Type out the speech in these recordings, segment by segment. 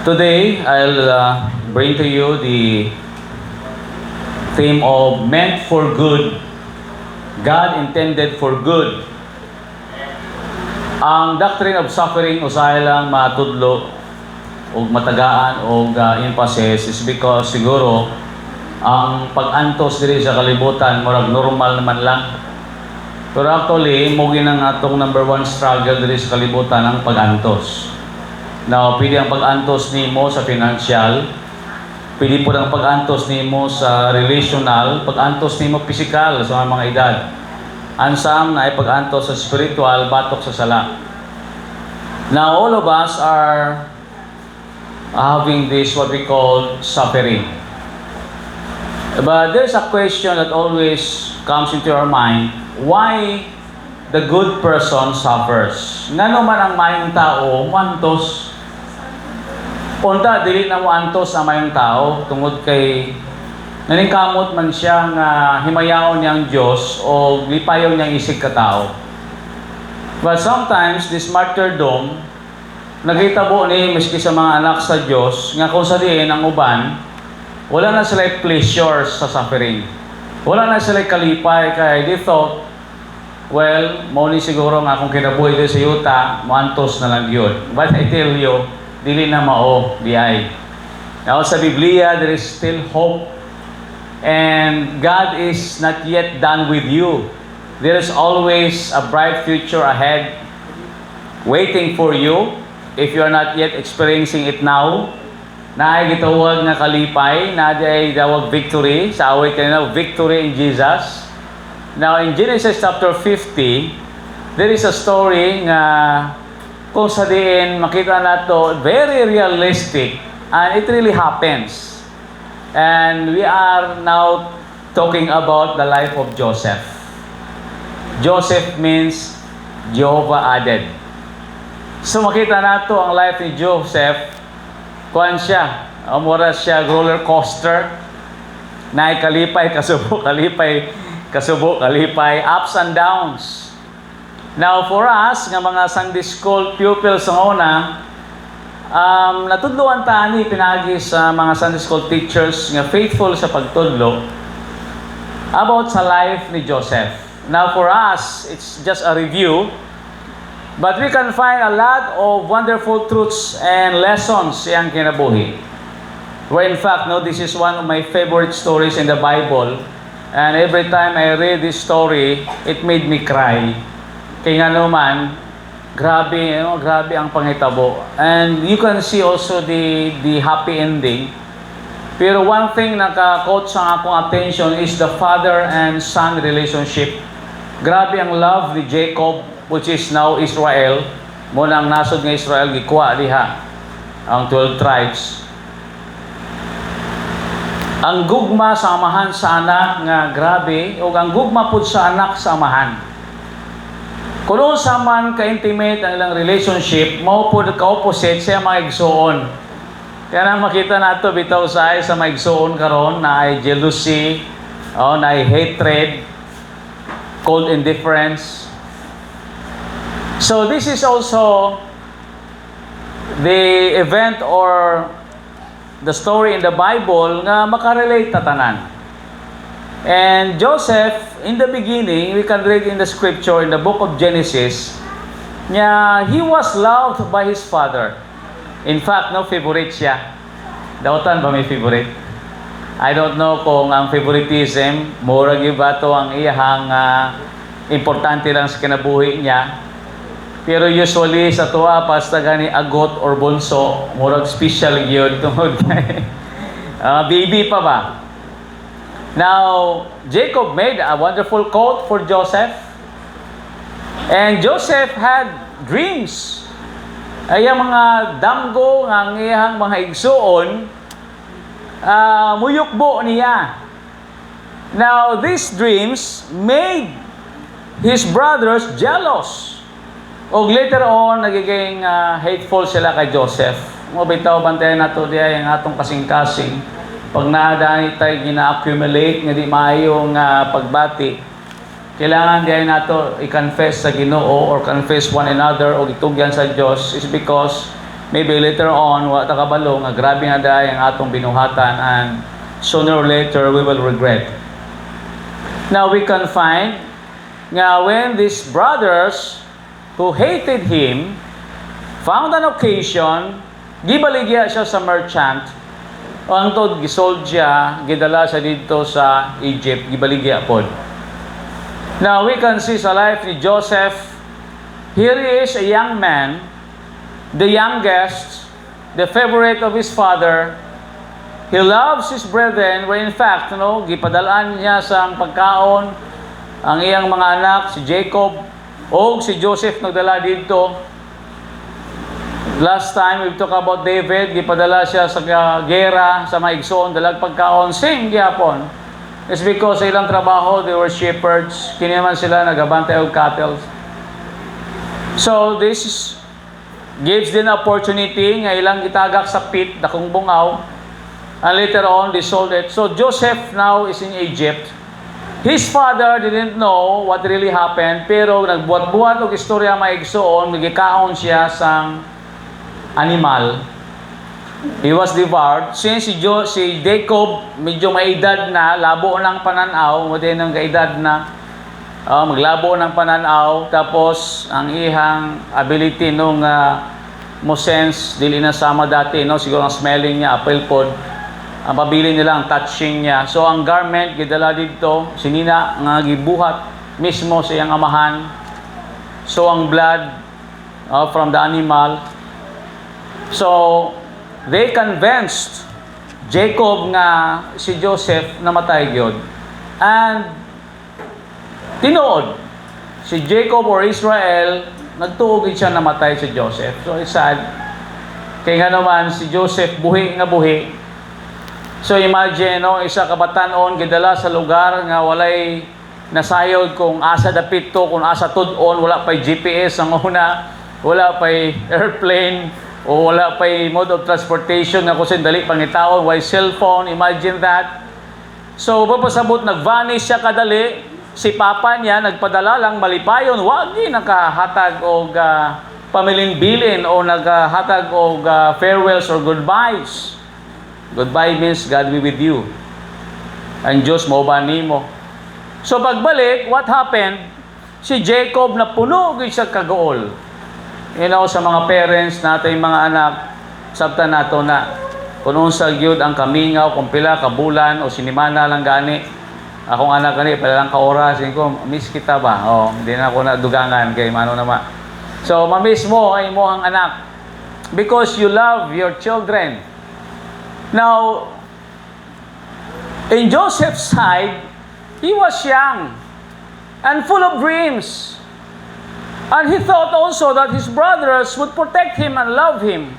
Today, I'll bring to you the theme of meant for good. God intended for good. Ang doctrine of suffering usahay lang matudlo o matagaan o emphasis is because siguro ang pag-antos diri sa kalibutan murag normal naman lang. Pero actually, mo ginang atong number one struggle diri sa kalibutan ang pag-antos. Now, pwede ang pag-antos nimo sa financial, pwede po ang pag-antos nimo sa relational, pag-antos nimo physical sa mga edad. Ansam na ay pag-antos sa spiritual, batok sa sala. Now, all of us are having this what we call suffering. But there's a question that always comes into our mind, why the good person suffers? Ngano man ang mayong tao, mantos. Punta, dili na mo antos ang mayong tao, tungod kay naningkamot man siya nga himayaon niyang Diyos o lipayaw niyang isig ka tao. But sometimes, this martyrdom, nagitabo ni miski sa mga anak sa Diyos, nga kung sa diin ang uban, wala na sila pleasure sa suffering. Wala na sila kalipay kay they thought, well, mo ni siguro nga kung kinabuhi din sa yuta, muantos na lang yun. But I tell you, dili na mao, di ay. Now sa Biblia, there is still hope. And God is not yet done with you. There is always a bright future ahead waiting for you if you are not yet experiencing it now. Na ay gitawag nga kalipay, na ay dawag victory, sa away kanina, victory in Jesus. Now in Genesis chapter 50, there is a story nga kung sa diin makita nato very realistic and it really happens. And we are now talking about the life of Joseph. Joseph means Jehovah added. So makita nato ang life ni Joseph, kuan siya, mura siya roller coaster, na kalipay, kasubo, kalipay, kasubo, kalipay, ups and downs. Now for us, nga mga Sunday school pupils ng una, natudloan ta ni pinagi sa mga Sunday school teachers nga faithful sa pagtudlo about sa life ni Joseph. Now for us, it's just a review, but we can find a lot of wonderful truths and lessons siyang kinabuhi. Where in fact, no, this is one of my favorite stories in the Bible, and every time I read this story, it made me cry. Kaya nga naman, grabe, grabe ang pangitabo. And you can see also the happy ending. Pero one thing naka-caught sa akong attention is the father and son relationship. Grabe ang love ni Jacob, which is now Israel. Muna ang nasod ng Israel, gikuha diha ang 12 tribes. Ang gugma sa amahan sa anak nga grabe, o ang gugma po sa anak sa amahan. Kung sa man ka-intimate ang ilang relationship, mao po ka-opposite sa mga igsoon. Kaya na makita nato bitaw sa mga igsoon karon na ay jealousy, na ay hatred, cold indifference. So this is also the event or the story in the Bible nga makarelate ta tanan. And Joseph, in the beginning, we can read in the scripture, in the book of Genesis, he was loved by his father. In fact, favorite siya. Dautan ba may favorite? I don't know kung ang favoritism, murag iba to ang iyahang importante lang sa kinabuhi niya. Pero usually sa tuwa, basta gani agot or bunso, murag special yun tungod kay baby pa ba? Now, Jacob made a wonderful coat for Joseph. And Joseph had dreams. Ay mga damgo ng iyang mga igsuon, muyukbo niya. Now, these dreams made his brothers jealous. O later on, nagiging hateful sila kay Joseph. Bitaw, bantayan nato diya yung atong kasing-kasing. Pag naadani tayo gina-accumulate nga di maayong pagbati, kailangan diyan nato i-confess sa Ginoo or confess one another o itugyan sa Dios is because maybe later on, wa ta kabalo nga grabe nga daay ang atong binuhatan and sooner or later we will regret. Now we can find nga when these brothers who hated him found an occasion, gibaligya siya sa merchant, o ang tod gisold siya, gidala siya dito sa Egypt, gibaligya pod. Now we can see sa life ni Joseph, here he is a young man, the youngest, the favorite of his father. He loves his brethren, where in fact, gipadalaan niya sa pagkaon ang iyang mga anak, si Jacob, o si Joseph nagdala dito. Last time we talk about David, gipadala siya sa gera, sa mga igsoon, dalag pagkaon, same gyapon. It's because sa ilang trabaho, they were shepherds, kini man sila nagabantay og cattle. So this gives them opportunity nga ilang gitagak sa pit, dakong bungaw, and later on they sold it. So Joseph now is in Egypt. His father didn't know what really happened, pero nagbuhat-buhat og istorya maigsoon, nagikaon siya sang animal. He was devoured. Since si Jacob medyo may edad na, labo ng pananaw, mati nang kaedad na, maglabo ng pananaw, tapos ang ihang ability nung mo sense dili na sama dati, siguro ang smelling niya apple pod, ang pabili nila ang touching niya. So ang garment gidala dito sinina nga gibuhat mismo sa iyang amahan. So ang blood from the animal. So they convinced Jacob nga si Joseph namatay gyud, and tinuod si Jacob or Israel nagtuog siya namatay si Joseph. So it's sad kay nga naman si Joseph buhi nga buhi. So imagine, isa kabatanon gidala sa lugar nga walay nasayod kung asa dapit to, kung asa tud-on, wala pay GPS ang una, wala pay airplane, o wala pay mode of transportation nga kusin dali pangitaon, why cellphone, imagine that. So papasabot nag-vanish siya kadali, si papa niya nagpadala lang malipayon, wagi nakahatag og pamiling-bilin o naghatag og farewells or goodbyes. Goodbye means God be with you. And Diyos mo ba nimo. So pagbalik, what happened? Si Jacob na puno gid siya kagool. Sa mga parents natin, mga anak, sabta nato na kung unsa gyud ang kamingaw, kung pila ka bulan o sinimana lang gani. Akong anak gani pala lang ka oras, ko miss kita ba? Hindi na ako nadugangan kay mano naman. So mamiss mo ay mo ang anak because you love your children. Now, in Joseph's side, he was young and full of dreams. And he thought also that his brothers would protect him and love him.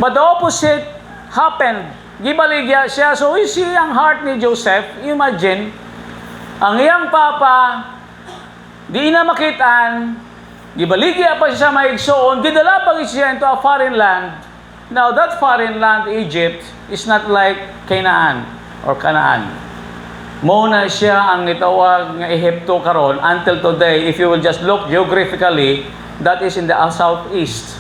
But the opposite happened. Gibaligya siya. So we see ang heart ni Joseph. Imagine, ang iyang papa, di na makitaan, gibaligya pa siya sa maigsoon, gidala pa siya into a foreign land. Now, that foreign land, Egypt, is not like Canaan or Canaan. Muna siya ang itawag ng Ehipto karon until today. If you will just look geographically, that is in the southeast.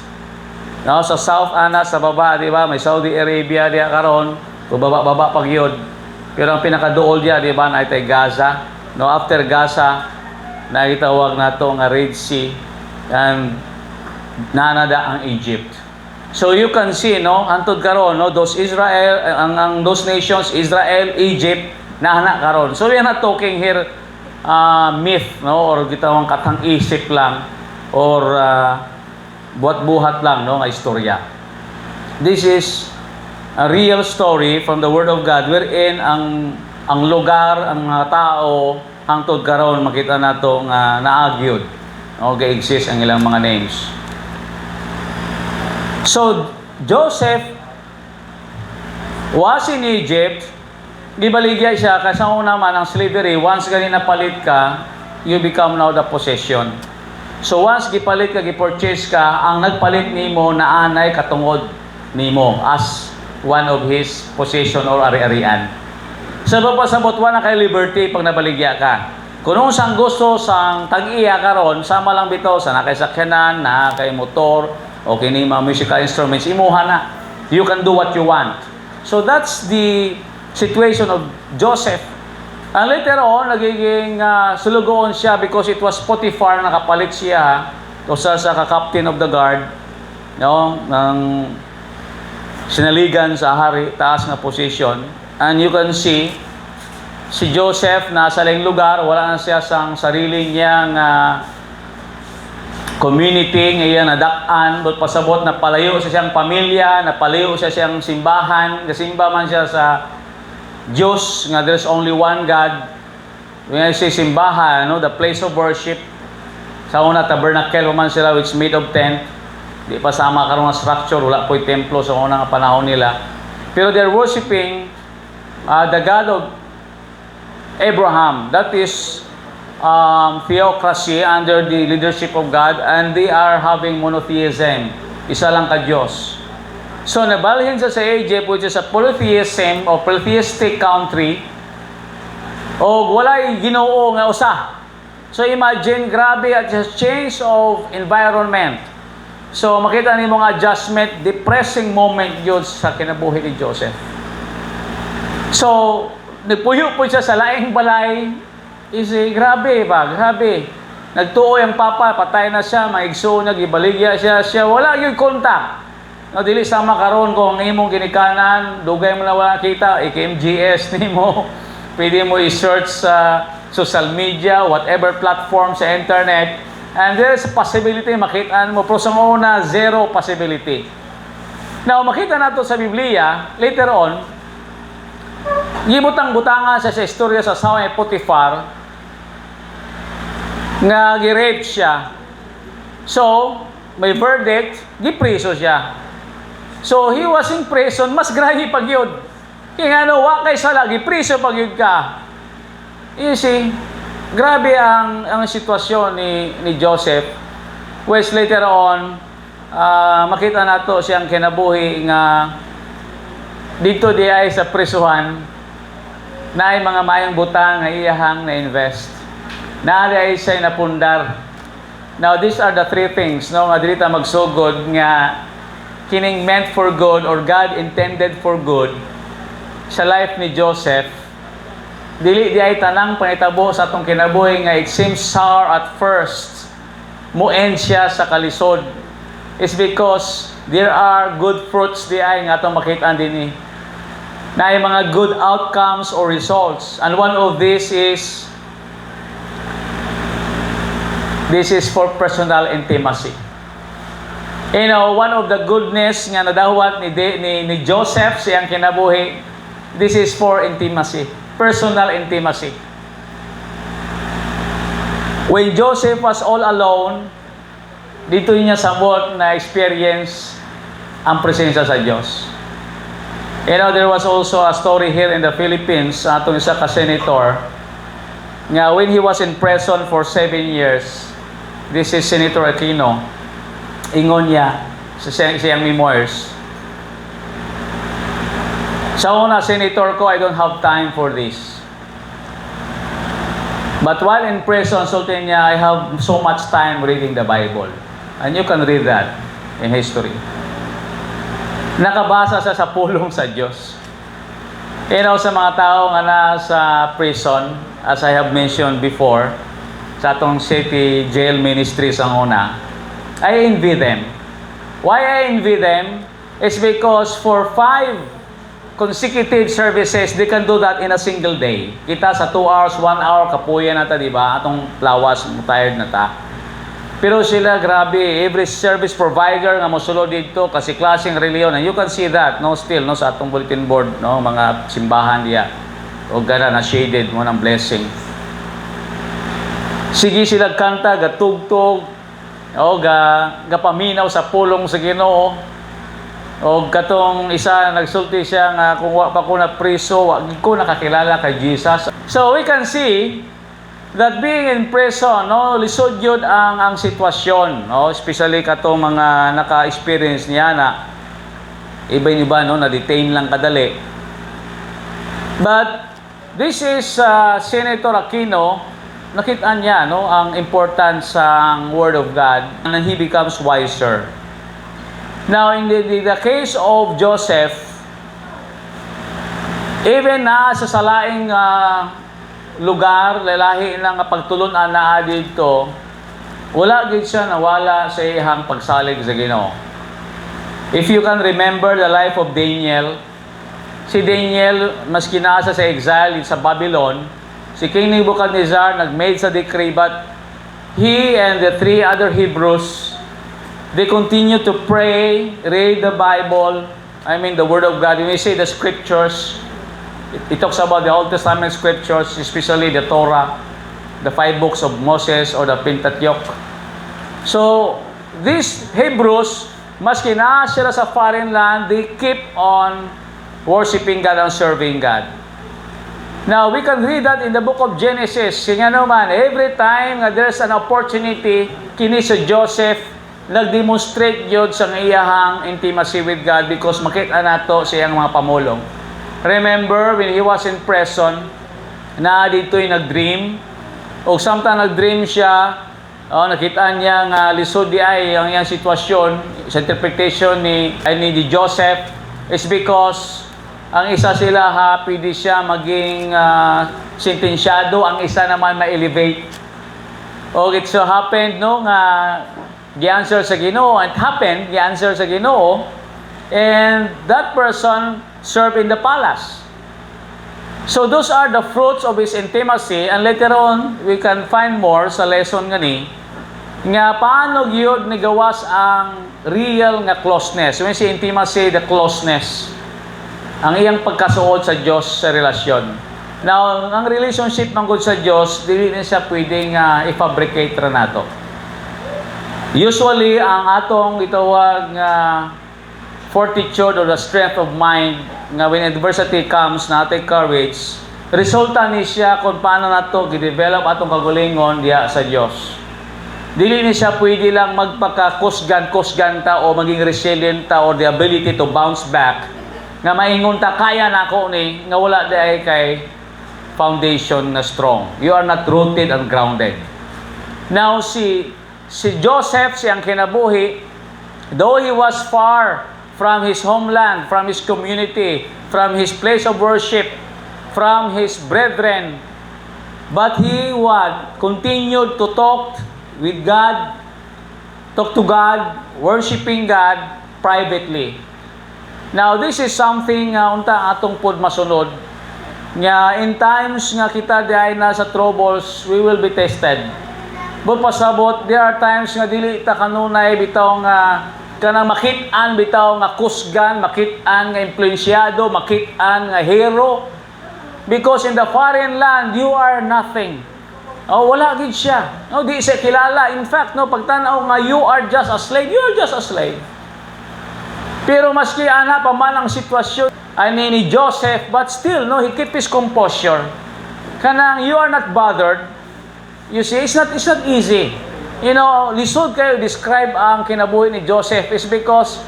Sa south sa baba, di ba? May Saudi Arabia diya karon, baba pag yun. Pero ang pinakaduol diya, di ba, na itay Gaza. After Gaza, na itawag na ito nga Red Sea, and nanada ang Egypt. So you can see, hantod karon, those Israel, those nations, Israel, Egypt, nahana karon. So we are not talking here myth, or gitawang katang isip lang, or buhat-buhat lang, nga istorya. This is a real story from the Word of God, wherein ang lugar, ang mga tao, hangtod karon makita nato nga naagyod, ga-exist ang ilang mga names. So, Joseph was in Egypt. Gibaligya siya kasi naman ang slavery, once gani napalit ka, you become now the possession. So once gipalit ka, gipurchase ka, ang nagpalit nimo na anay katungod nimo as one of his possession or ari-arian. Sa papasabot na kay liberty pag nabaligya ka. Kung sang gusto sang tag-iya karon, sama lang bitaw sa nakay sakyanan, na kay motor, Okay ni mga musical instruments, imuha na. You can do what you want. So that's the situation of Joseph. And later on, nagiging sulugoon siya because it was Potiphar, nakapalit siya, usa sa ka-captain of the guard, ng sinaligan sa hari, taas na position. And you can see, si Joseph nasa lang lugar, wala na siya sang sarili niyang community, ngayon nadaan, but pasabot na palayo sa siyang pamilya, napalayo sa siyang simbahan, kasimba man siya sa Diyos, nga there's only one God. When I say simbahan, the place of worship, sa una tabernacle man sila which made of tent, di pa sama karon nga structure, wala po'y templo sa unang panahon nila. Pero they're worshiping the God of Abraham. That is theocracy under the leadership of God, and they are having monotheism. Isa lang ka Diyos. So nabalhin sa Egypt, which is a polytheism or polytheistic country, o walay Ginoo nga usa. So imagine, grabe at just change of environment. So makita nimo nga adjustment, depressing moment yun sa kinabuhi ni Joseph. So nagpuyo po siya sa laing balay. Grabe ba? Grabe. Nagtuoy ang papa, patay na siya, maigso na, gibaligya siya, wala yung kontak. No, dili sama karon kung ang imong ginikanan, dugay mo na wala kita, IKMGS nimo. Pwede mo i-search sa social media, whatever platform sa internet, and there's a possibility makitaan mo, pero sa una, zero possibility. Now, makita nato sa Biblia, later on, gibutang-butangan sa istorya sa asawa ni Potiphar, nga gi-rape siya. So, may verdict, gipriso siya. So, he was in prison, mas grabe pag yun. Kaya nga, wa kay sala, gipriso pag yun ka. You see, grabe ang sitwasyon ni Joseph, which later on, makita nato siyang kinabuhi nga dito di ay sa prisuhan na ay mga mayang butang nga iyahang na-invest. Na ay siya napundar. Now, these are the three things, nga dito magsugod nga kining meant for good or God intended for good sa life ni Joseph. Dili di ay tanang panitabo sa atong kinabuhi nga it seems sour at first. Muend siya sa kalisod. It's because there are good fruits di ay nga atong makita din na ay mga good outcomes or results. And one of these is for personal intimacy. One of the goodness nga nadawat ni Joseph siyang kinabuhi, this is for intimacy, personal intimacy. When Joseph was all alone, dito niya sabot na experience ang presensya sa Diyos. There was also a story here in the Philippines, atong isa ka senator, nga when he was in prison for 7 years, this is Senator Aquino, ingon niya sa siyang memoirs. Sa una, Senator ko, I don't have time for this. But while in prison, sultan niya, I have so much time reading the Bible. And you can read that in history. Nakabasa sa pulong sa Diyos. Sa mga tao nga nasa prison, as I have mentioned before, sa atong city jail ministries ang una, I envy them. Why I envy them? It's because for 5 consecutive services, they can do that in a single day. Kita sa 2 hours, 1 hour, kapuya na ta, di ba? Atong lawas, tired na ta. Pero sila, grabe, every service provider nga mosulod dito, kasi klaseng reliyon, and you can see that, still, sa atong bulletin board, mga simbahan diya, o gana na shaded mo ng blessing. Sige sila kanta, gatugtog, gapaminaw sa pulong sa Ginoo. O katong isa nagsulti siya nga kung wa pa ko na priso, wa ko nakakilala kay Jesus. So we can see that being in prison, lisod yun ang sitwasyon, especially katong mga naka-experience niya na iba-iba, na-detain lang kadali. But this is Senator Aquino. Nakita niya ang importance ng Word of God, and he becomes wiser. Now, in the case of Joseph, even na sa salaing lugar, lalahi ng pagtulunan na dito, wala gid siya nawala sa iyang pagsalig sa Ginoo. If you can remember the life of Daniel, si Daniel, maski nasa sa exile sa Babylon, si King Nebuchadnezzar nag-made sa decree, but he and the 3 other Hebrews, they continue to pray, read the Bible, the Word of God. When we say the Scriptures, it talks about the Old Testament Scriptures, especially the Torah, the 5 books of Moses or the Pentateuch. So, these Hebrews, maski na sila sa foreign land, they keep on worshiping God and serving God. Now, we can read that in the book of Genesis. Kaya naman, every time there's an opportunity, kini sa Joseph, nag-demonstrate yun sa iyahang intimacy with God because makita nato sa iyang mga pamulong. Remember, when he was in prison, na dito'y nag-dream, o samtang nag-dream siya, nakita niya nga lisod di ay ang iyang sitwasyon, sa interpretation ni Joseph, is because ang isa sila happy di siya maging sentensyado, ang isa naman ma-elevate. O it so happened, no, nga gi-answer sa Ginoo, it happened, gi-answer sa Ginoo, and that person served in the palace. So those are the fruits of his intimacy, and later on, we can find more sa lesson ngani, nga paano gyud ni gawas ang real nga closeness. When say intimacy, the closeness, ang iyang pagkasuod sa Dios sa relasyon. Now, ang relationship man gud sa Dios, dili na siya pwedeng i-fabricate ra nato. Usually, ang atong itawag nga fortitude or the strength of mind, nga when adversity comes, natin courage, resulta ni siya kung paano nato i-develop atong kagalingon diya sa Dios. Dili ni siya pwede lang magpaka-kusgan ta o maging resilient ta or the ability to bounce back, nga maingon ta kaya nako ni nga wala dai kay foundation na strong. You are not rooted and grounded. Now si Joseph, siyang kinabuhi, though he was far from his homeland, from his community, from his place of worship, from his brethren, but he continued to talk with God, talk to God, worshiping God privately. Now, this is something unta atong pod masunod, nga in times nga kita diay na sa troubles, we will be tested. But pasabot, there are times nga dili ta kanunay bitaw nga kanang makit-an bitaw nga kusgan, makit-an nga influensyado, makit-an nga hero. Because in the foreign land, you are nothing. Wala gid siya. Di siya kilala. In fact, pagtanaw nga you are just a slave, you are just a slave. Pero maski ana pa man ang sitwasyon ni Joseph, but still, he keep his composure. Kanang you are not bothered. You see, it's not easy. Lisod kayo describe ang kinabuhi ni Joseph is because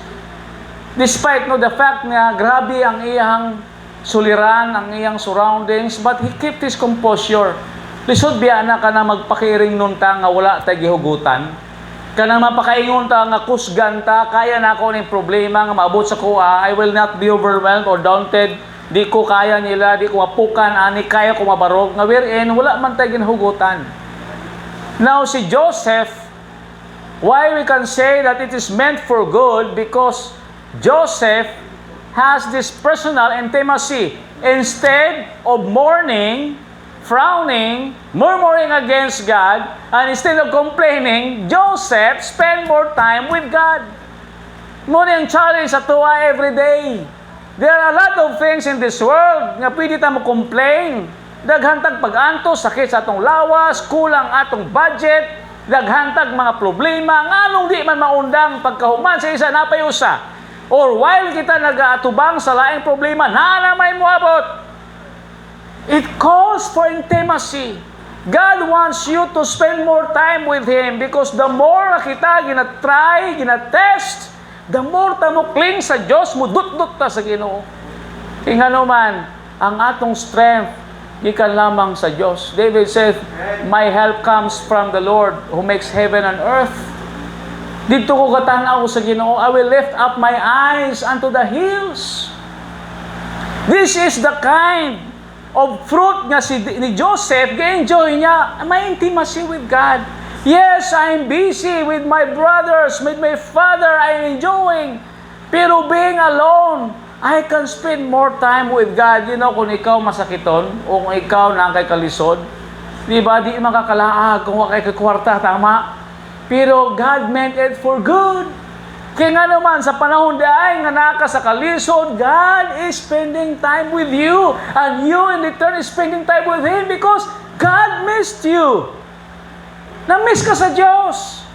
despite the fact na grabe ang iyang suliran, ang iyang surroundings, but he kept his composure. Lisod biya na ka na magpakiring nun ta nga wala tay gihugutan. Kanang mapakaingon ta nga kusgan ta, kaya na ako ning problema nga maabot sa kuha, I will not be overwhelmed or daunted. Di ko kaya nila, di ko mapukan, ani kaya ko mabarog. Nga wherein, wala man tay ginhugutan. Now, si Joseph, why we can say that it is meant for good? Because Joseph has this personal intimacy. Instead of mourning, frowning, murmuring against God, and instead of complaining, Joseph spent more time with God. Muna yung challenge sa tuwa every day. There are a lot of things in this world nga pwede tayo complain. Daghantag pag-anto, sakit sa atong lawas, kulang atong budget, daghantag mga problema, nganong di man maundang pagkahuman sa isa napayusa. Or while kita nag-aatubang sa laing problema, nanamay mo abot. It calls for intimacy. God wants you to spend more time with Him because the more kita ginatry, ginatest, the more ta mo cling sa Diyos, mudut-dut ta sa Ginoo. Ingano man, ang atong strength, gikan lamang sa Diyos. David said, my help comes from the Lord who makes heaven and earth. Dito ko katanaw sa Ginoo, I will lift up my eyes unto the hills. This is the kind of fruit nga ni Joseph, ga-enjoy niya, may intimacy with God. Yes, I'm busy with my brothers, with my father, I'm enjoying. Pero being alone, I can spend more time with God. You know, kung ikaw masakiton, o kung ikaw na kay kalisod, di ba, di makakalaag kung kay kwarta, tama? Pero God meant it for good. Kaya nga naman, sa panahon ay nga naka sa kalisod, God is spending time with you. And you in return is spending time with Him because God missed you. Na-miss ka sa Diyos.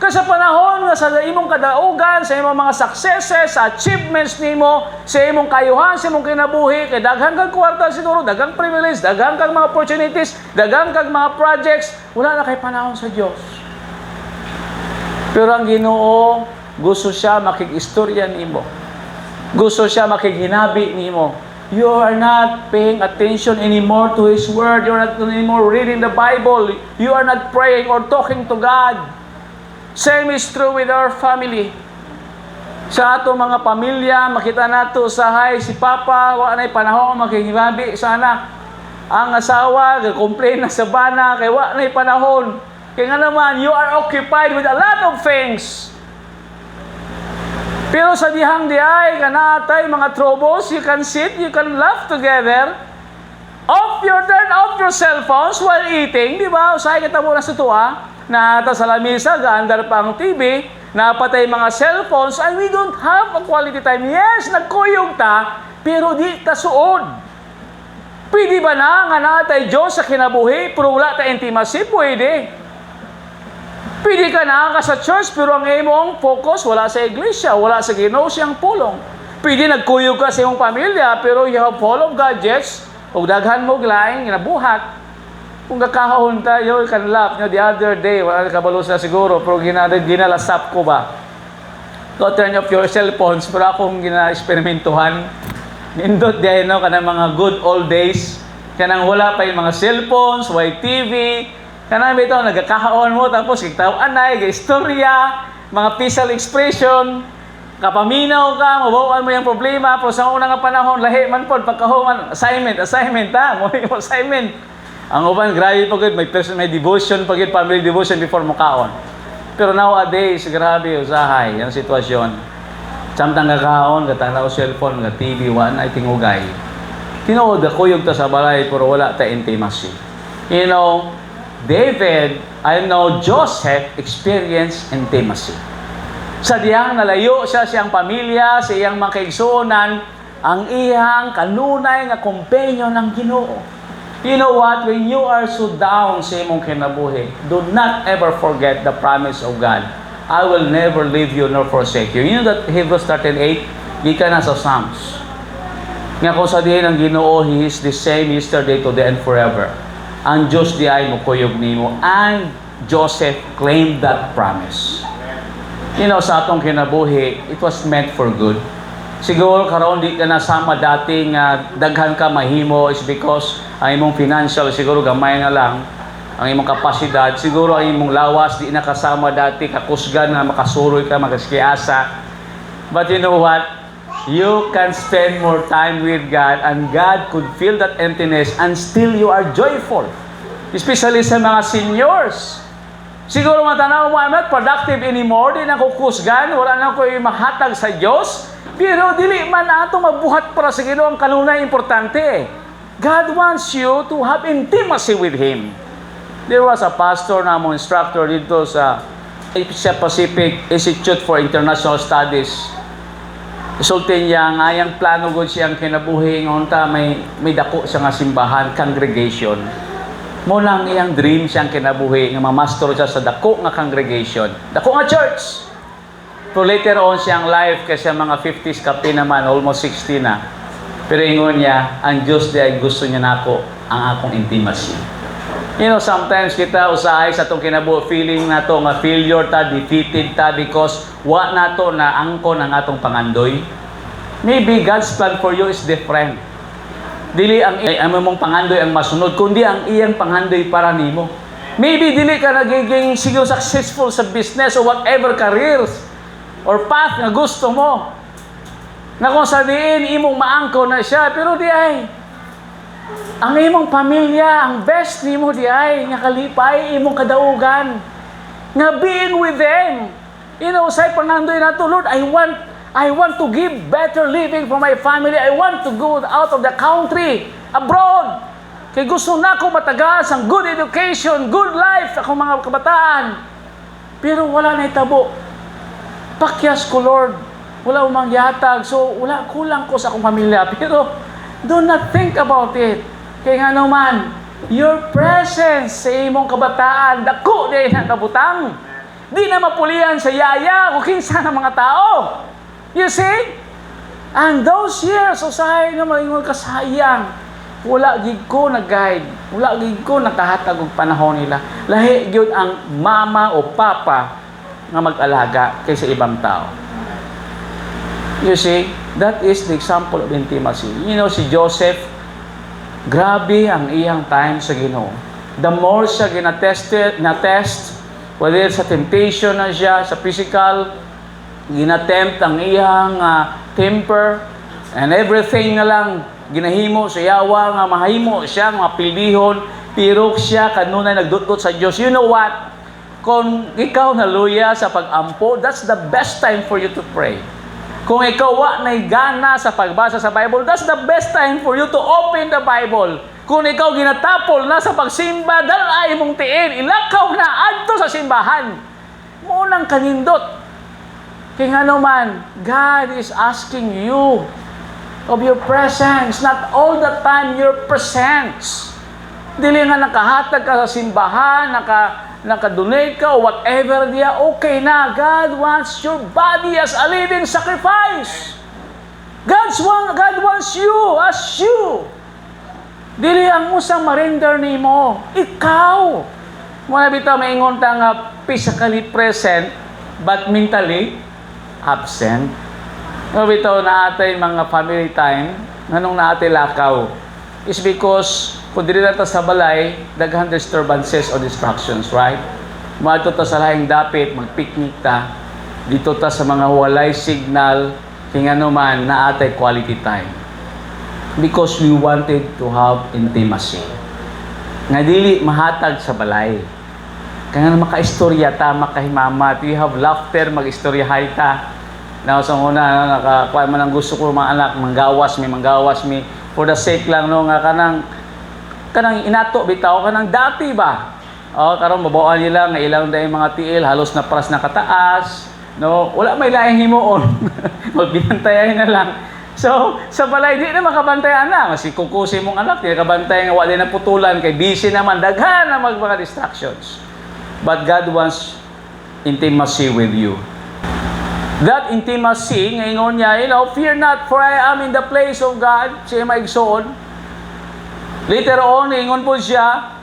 Kasi sa panahon nga sa imong kadaugan, sa imong mga successes, sa achievements nimo, sa imong kayuhan, sa imong kinabuhi, kay daghang kag kwarta siguro, daghang privilege, daghang kag mga opportunities, daghang kag mga projects, wala na kay panahon sa Diyos. Pero ang Ginoo, gusto siya makig-istorya nimo. Gusto siya makig-hinabi nimo. You are not paying attention anymore to His Word. You are not anymore reading the Bible. You are not praying or talking to God. Same is true with our family. Sa ato mga pamilya, makita nato usahay si Papa, wala na'y panahon makig-hinabi sa anak. Ang asawa, complain na sa bana, kay wala na'y panahon. Kaya nga naman, you are occupied with a lot of things. Pero sa dihang diay, kanatay mga troubles, you can sit, you can laugh together. Turn off your cell phones while eating, di ba? Usahay kita muna sa tuwa, na ata sa lamisa, gaandar pa ang TV, napatay mga cellphones, and we don't have a quality time. Yes, nagkuyog ta, pero di ta suod. Pwede ba na nga natay Diyos sa kinabuhi, pero wala ta intimacy? Pwede. Pwede ka na sa church, pero ang imong focus wala sa iglesia, wala sa Ginoo siyang pulong. Pwede nagkuyog ka sa iyong pamilya, pero you have full of gadgets, o daghan mo glaing, nabuhat. Kung kakahon tayo, kanlap nyo the other day, wala kabalo sa siguro, pero ginalasap ko ba? Go turn off your cell phones, pero akong gina-experimentuhan. Nindot dahil no, kanang mga good old days, kanang wala pa yung mga cellphones, white TV, kanang ito, nagkakaon mo, tapos kiktaw-anay, istorya, mga facial expression, kapaminaw ka, mabawaan mo yung problema, pero sa unang panahon, lahi man po, pagkahuman, assignment, ha, mo yung assignment. Ang uban, grabe po good, may devotion po good, family devotion before mo kaon. Pero nowadays, grabe, usahay, yung sitwasyon. Samtang kakaon, katanaw cellphone, ka TV, wala na itingugay. Tinood ako yung ta sa balay, pero wala ta intimacy. You know, Joseph experienced intimacy. Sa diyang nalayo siya siyang pamilya, sa iyang mga kaigsuonan, ang iyang kanunay nga kumpenyo ng Ginoo. You know what? When you are so down sa imong kinabuhi, do not ever forget the promise of God. I will never leave you nor forsake you. You know that Hebrews 13:8, gikan na sa Psalms. Nga kung sa diin ng Ginoo, He is the same yesterday, today, and forever. Ang Diyos di ay mukuyog nimo. And Joseph claimed that promise. You know, sa atong kinabuhi, it was meant for good. Siguro karon di ka nasama dating daghan ka mahimo is because ang imong financial siguro gamay na lang. Ang imong kapasidad, siguro ang imong lawas di nakasama dati, kakusgan na makasuroy ka, makaskiasa. But you know what? You can spend more time with God and God could fill that emptiness and still you are joyful. Especially sa mga seniors. Siguro matanaw mo, I'm not productive anymore, di na ko kusgan, wala na ko mahatag sa Diyos. Pero dili man ato mabuhat para sa Ginoo ang kanunay importante. God wants you to have intimacy with Him. There was a pastor na mong instructor dito sa Asia Pacific Institute for International Studies. Isultin niya nga yung plano gud siyang kinabuhi ngonta may dako siya nga simbahan, congregation. Mo lang iyang dream siyang kinabuhi nga ma-master siya sa dako nga congregation, dako nga church. Pero later on siyang life kasi mga 50s kapi naman, almost 60 na. Pero ingon niya, ang Diyos di ay gusto niya nako ang akong intimacy. You know, sometimes kita usahay sa itong kinabuhi, feeling na to nga failure ta, defeated ta, because wa na to na angkon ang atong pangandoy. Maybe God's plan for you is different. Dili ang mong pangandoy ang masunod, kundi ang iyang pangandoy para nimo. Maybe dili ka nagiging siguro successful sa business or whatever careers or path na gusto mo. Na kung sabihin, imong maangko na siya, pero di ay. Ang imong pamilya, ang best ni mo di ay, nga kalipay, imong kadaugan. Nga being with them. You know, say panandoy na to, Lord, I want to give better living for my family. I want to go out of the country, abroad. Kaya gusto na ako matagas ang good education, good life, akong mga kabataan. Pero wala na itabo. Pakyas ko, Lord. Wala umang yatag. So, wala, kulang ko sa akong pamilya. Pero, do not think about it. Kaya nga naman, your presence sa imong kabataan, dako di na kabutang. Di na mapulian sa yaya o kinsa ng mga tao. You see? And those years, usahay na malingon kasayang, wala gid ko nag-guide. Wala gid ko nakahatag og panahon nila. Lahi gyud ang mama o papa nga mag-alaga kaysa ibang tao. You see, that is the example of intimacy. You know, si Joseph, grabe ang iyang time sa Ginoo. The more siya na-test, whether sa temptation na siya, sa physical, ginatempt ang iyang temper, and everything na lang, ginahimo sa yawa, nga mahimo siya, mga pilihon, pero siya kanunay nagdutdut sa Diyos. You know what? Kung ikaw naluya sa pag-ampo, that's the best time for you to pray. Kung ikaw na'y gana sa pagbasa sa Bible, that's the best time for you to open the Bible. Kung ikaw ginatapol na sa pagsimba, dalay mong tiin, ilakaw na adto sa simbahan. Munang kanindot. Kaya nga naman, God is asking you of your presence, not all the time your presence. Dili nga nakahatag ka sa simbahan, naka-donate ka, or whatever diya, okay na. God wants your body as a living sacrifice. God wants you as you. Dili ang usang marinder ni mo. Ikaw. Muna bitaw, maingon ta nga physically present, but mentally absent. Muna bitaw na atay mga family time, nanong na atay lakaw, is because kung dili na ta sa balay, daghan disturbances o distractions, right? Maadto ta sa lahing dapit, mag-picnic ta. Dito ta sa mga walay signal, kaya naman na atay quality time. Because we wanted to have intimacy. Nga dili mahatag sa balay. Kaya nga makaistorya ta, makahimamat. We have laughter, mag-istoryahay ta. Na sa una, nakakuha man ang gusto ko mga anak, manggawas mi. For the sake lang, no, nga kanang inato bitaw kanang dati ba karon mabawaan nila nga ilang day mga tiil halos na pras na kataas, no, wala may laing himuon. Magbibantayan na lang. So sa balay di na makabantayan na kasi kukusi mong anak di kabantay nga wala na putulan kay busy naman daghan na mga distractions. But God wants intimacy with you. That intimacy ngayon niya, you know, fear not for I am in the place of God. Siya maigsoon. Later on, ingon po siya,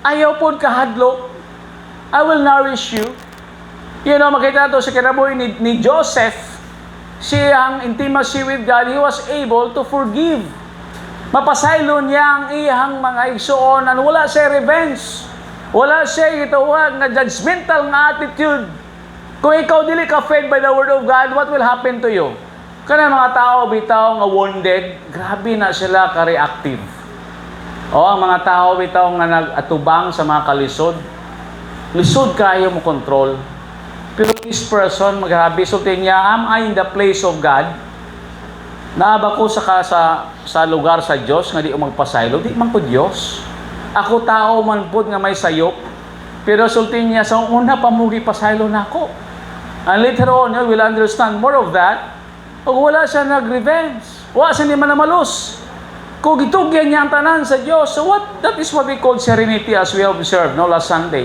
ayaw po kahadlok. I will nourish you. You know, makita ito sa kinabuhi ni Joseph, siyang intimacy with God, he was able to forgive. Mapasaylo niya ang iyang mga igsuon, and wala siya revenge. Wala siya itawag na judgmental na attitude. Kung ikaw dili ka fed by the word of God, what will happen to you? Kana mga tao bitaw nga wounded, grabe na sila ka-reactive. O ang mga tao bitaw nga nag-atubang sa mga kalisod, lisod kayo mo control. Pero this person, maghabi, sultin niya, am I in the place of God? Naaba ko sa lugar sa Diyos, nga di ko magpasaylo, di man po Diyos. Ako tao man po nga may sayop, pero sultin niya, sa una pamugi pasaylo na ako. And later on, you will understand more of that. Pag wala siya nag-revenge, wala siya naman na malus. Kung gitugyan niya ang tanan sa Diyos, so that is what we call serenity as we observed, no, last Sunday.